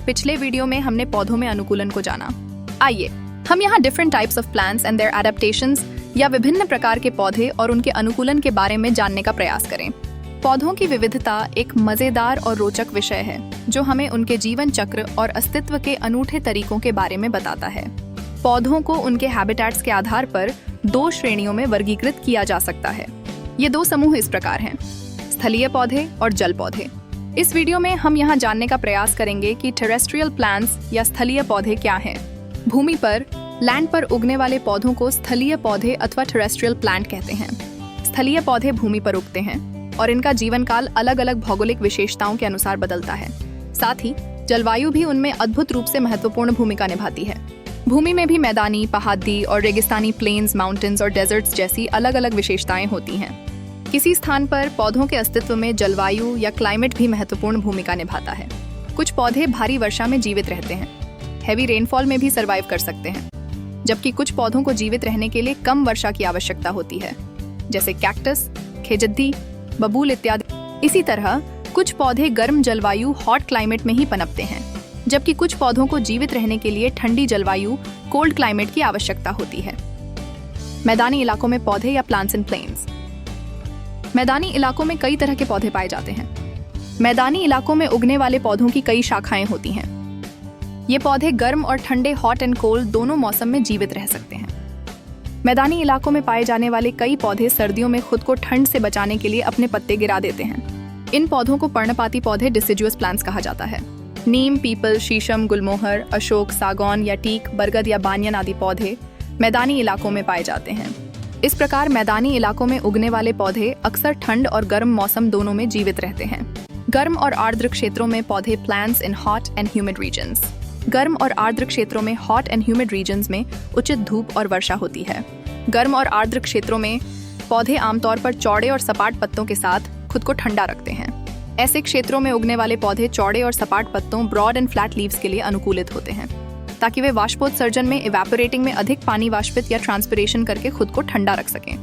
पिछले वीडियो में हमने पौधों में अनुकूलन को जाना। आइए हम यहाँ different types of plants and their adaptations या विभिन्न प्रकार के पौधे और उनके अनुकूलन के बारे में जानने का प्रयास करें। पौधों की विविधता एक मजेदार और रोचक विषय है जो हमें उनके जीवन चक्र और अस्तित्व के अनूठे तरीकों के बारे में बताता है। पौधों को उनके हैबिटेट्स के आधार पर 2 श्रेणियों में वर्गीकृत किया जा सकता है। ये 2 समूह इस प्रकार हैं: स्थलीय पौधे और जल पौधे। इस वीडियो में हम यहाँ जानने का प्रयास करेंगे कि टेरेस्ट्रियल प्लांट्स या स्थलीय पौधे क्या हैं। भूमि पर लैंड पर उगने वाले पौधों को स्थलीय पौधे अथवा टेरेस्ट्रियल प्लांट कहते हैं। स्थलीय पौधे भूमि पर उगते हैं और इनका जीवन काल अलग अलग भौगोलिक विशेषताओं के अनुसार बदलता है। साथ ही जलवायु भी उनमें अद्भुत रूप से महत्वपूर्ण भूमिका निभाती है। भूमि में भी मैदानी, पहाड़ी और रेगिस्तानी प्लेन्स, माउंटेन्स और डेजर्ट्स जैसी अलग अलग विशेषताएं होती हैं। किसी स्थान पर पौधों के अस्तित्व में जलवायु या क्लाइमेट भी महत्वपूर्ण भूमिका निभाता है। कुछ पौधे भारी वर्षा में जीवित रहते हैं, हैवी रेनफॉल में भी सर्वाइव कर सकते हैं, जबकि कुछ पौधों को जीवित रहने के लिए कम वर्षा की आवश्यकता होती है, जैसे कैक्टस, खेजद्दी, बबूल इत्यादि। इसी तरह कुछ पौधे गर्म जलवायु हॉट क्लाइमेट में ही पनपते हैं, जबकि कुछ पौधों को जीवित रहने के लिए ठंडी जलवायु कोल्ड क्लाइमेट की आवश्यकता होती है। मैदानी इलाकों में पौधे या प्लांट्स इन प्लेन्स। मैदानी इलाकों में कई तरह के पौधे पाए जाते हैं। मैदानी इलाकों में उगने वाले पौधों की कई शाखाएं होती हैं। ये पौधे गर्म और ठंडे, हॉट एंड कोल्ड दोनों मौसम में जीवित रह सकते हैं। मैदानी इलाकों में पाए जाने वाले कई पौधे सर्दियों में खुद को ठंड से बचाने के लिए अपने पत्ते गिरा देते हैं। इन पौधों को पर्णपाती पौधे, डिसिडुअस प्लांट्स कहा जाता है। नीम, पीपल, शीशम, गुलमोहर, अशोक, सागौन या टीक, बरगद या बानियन आदि पौधे मैदानी इलाकों में पाए जाते हैं। इस प्रकार मैदानी इलाकों में उगने वाले पौधे अक्सर ठंड और गर्म मौसम दोनों में जीवित रहते हैं। गर्म और आर्द्र क्षेत्रों में पौधे, plants in hot and humid regions. गर्म और आर्द्र क्षेत्रों में हॉट एंड ह्यूमिड रीजन्स में उचित धूप और वर्षा होती है। गर्म और आर्द्र क्षेत्रों में पौधे आमतौर पर चौड़े और सपाट पत्तों के साथ खुद को ठंडा रखते हैं। ऐसे क्षेत्रों में उगने वाले पौधे चौड़े और सपाट पत्तों, ब्रॉड एंड फ्लैट लीव्स के लिए अनुकूलित होते हैं, ताकि वे वाष्पोत्सर्जन में, इवेपोरेटिंग में अधिक पानी वाष्पित या ट्रांसपिरेशन करके खुद को ठंडा रख सकें।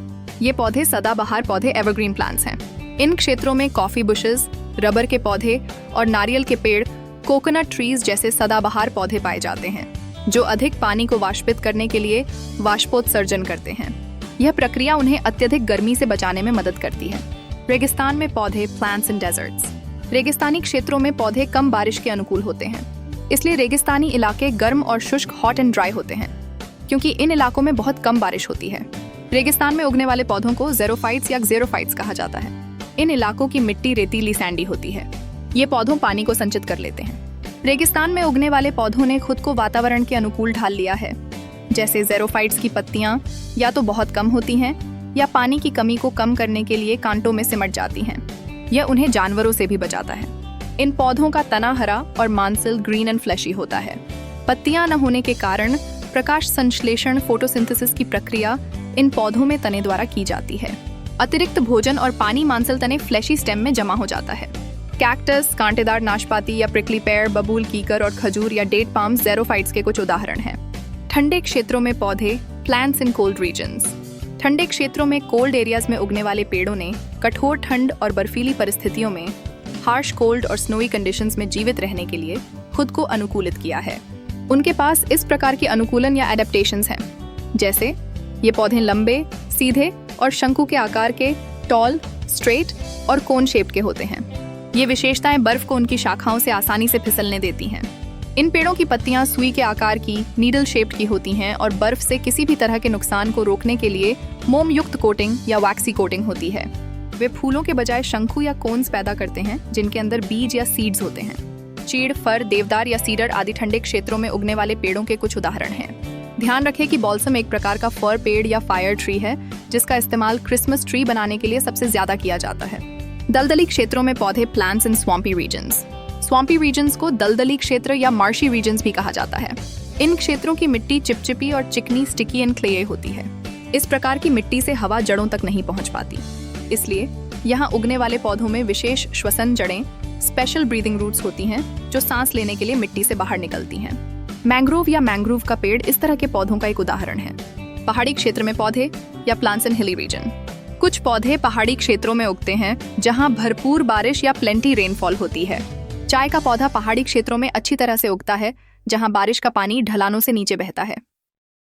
ये पौधे सदाबहार पौधे, एवरग्रीन प्लांट्स हैं। इन क्षेत्रों में कॉफी बुशेस, रबर के पौधे और नारियल के पेड़, कोकोनट ट्रीज जैसे सदाबहार पौधे पाए जाते हैं, जो अधिक पानी को वाष्पित करने के लिए वाष्पोत्सर्जन करते हैं। यह प्रक्रिया उन्हें अत्यधिक गर्मी से बचाने में मदद करती है। रेगिस्तान में पौधे, प्लांट्स इन डेजर्ट्स। रेगिस्तानी क्षेत्रों में पौधे कम बारिश के अनुकूल होते हैं, इसलिए रेगिस्तानी इलाके गर्म और शुष्क, हॉट एंड ड्राई होते हैं, क्योंकि इन इलाकों में बहुत कम बारिश होती है। रेगिस्तान में उगने वाले पौधों को ज़ेरोफाइट्स या ज़ेरोफाइट्स कहा जाता है। इन इलाकों की मिट्टी रेतीली, सैंडी होती है। ये पौधों पानी को संचित कर लेते हैं। रेगिस्तान में उगने वाले पौधों ने खुद को वातावरण के अनुकूल ढाल लिया है, जैसे ज़ेरोफाइट्स की पत्तियां या तो बहुत कम होती हैं या पानी की कमी को कम करने के लिए कांटों में सिमट जाती हैं। यह उन्हें जानवरों से भी बचाता है। इन पौधों का तना हरा और मांसल, ग्रीन एंड फ्लैशी होता है। पत्तियां न होने के कारण प्रकाश संश्लेषण, फोटोसिंथेसिस की प्रक्रिया इन पौधों में तने द्वारा की जाती है। अतिरिक्त भोजन और पानी मांसल तने फ्लैशी स्टेम में जमा हो जाता है। कैक्टस, कांटेदार नाशपाती या प्रिकली पेड़, बबूल, कीकर और खजूर या डेट पाम ज़ेरोफाइट्स के कुछ उदाहरण हैं। ठंडे क्षेत्रों में पौधे, प्लांट्स इन कोल्ड रीजन्स। ठंडे क्षेत्रों में कोल्ड एरियाज में उगने वाले पेड़ों ने कठोर ठंड और बर्फीली परिस्थितियों में, हार्श कोल्ड और स्नोई कंडीशंस में जीवित रहने के लिए खुद को अनुकूलित किया है। उनके पास इस प्रकार के अनुकूलन या एडेप्टेशंस हैं, जैसे ये पौधे लंबे, सीधे और शंकु के आकार के, टॉल, स्ट्रेट और कोन शेप के होते हैं। ये विशेषताएं बर्फ को उनकी शाखाओं से आसानी से फिसलने देती हैं। इन पेड़ों की पत्तियां सुई के आकार की, नीडल शेप्ड की होती हैं और बर्फ से किसी भी तरह के नुकसान को रोकने के लिए मोम युक्त कोटिंग या वैक्सी कोटिंग होती है। वे फूलों के बजाय शंकु या कोन्स पैदा करते हैं, जिनके अंदर बीज या सीड्स होते हैं। चीड़, फर, देवदार या सीडर आदि ठंडे क्षेत्रों में उगने वाले पेड़ों के कुछ उदाहरण हैं। ध्यान रखें कि बॉल्सम एक प्रकार का फर पेड़ या फायर ट्री है, जिसका इस्तेमाल क्रिसमस ट्री बनाने के लिए सबसे ज्यादा किया जाता है। दलदली क्षेत्रों में पौधे, plants in swampy regions. Swampy regions को दलदली क्षेत्र या मार्शी रीजन्स भी कहा जाता है। इन क्षेत्रों की मिट्टी चिपचिपी और चिकनी, स्टिकी एंड क्लेई होती है। इस प्रकार की मिट्टी से हवा जड़ों तक नहीं पहुंच पाती, इसलिए यहाँ उगने वाले पौधों में विशेष श्वसन जड़ें, स्पेशल ब्रीदिंग रूट्स होती हैं, जो सांस लेने के लिए मिट्टी से बाहर निकलती हैं। मैंग्रोव या मैंग्रोव का पेड़ इस तरह के पौधों का एक उदाहरण है। पहाड़ी क्षेत्र में पौधे या प्लांट्स इन हिली रीजन। कुछ पौधे पहाड़ी क्षेत्रों में उगते हैं, जहाँ भरपूर बारिश या प्लेंटी रेनफॉल होती है। चाय का पौधा पहाड़ी क्षेत्रों में अच्छी तरह से उगता है, जहां बारिश का पानी ढलानों से नीचे बहता है।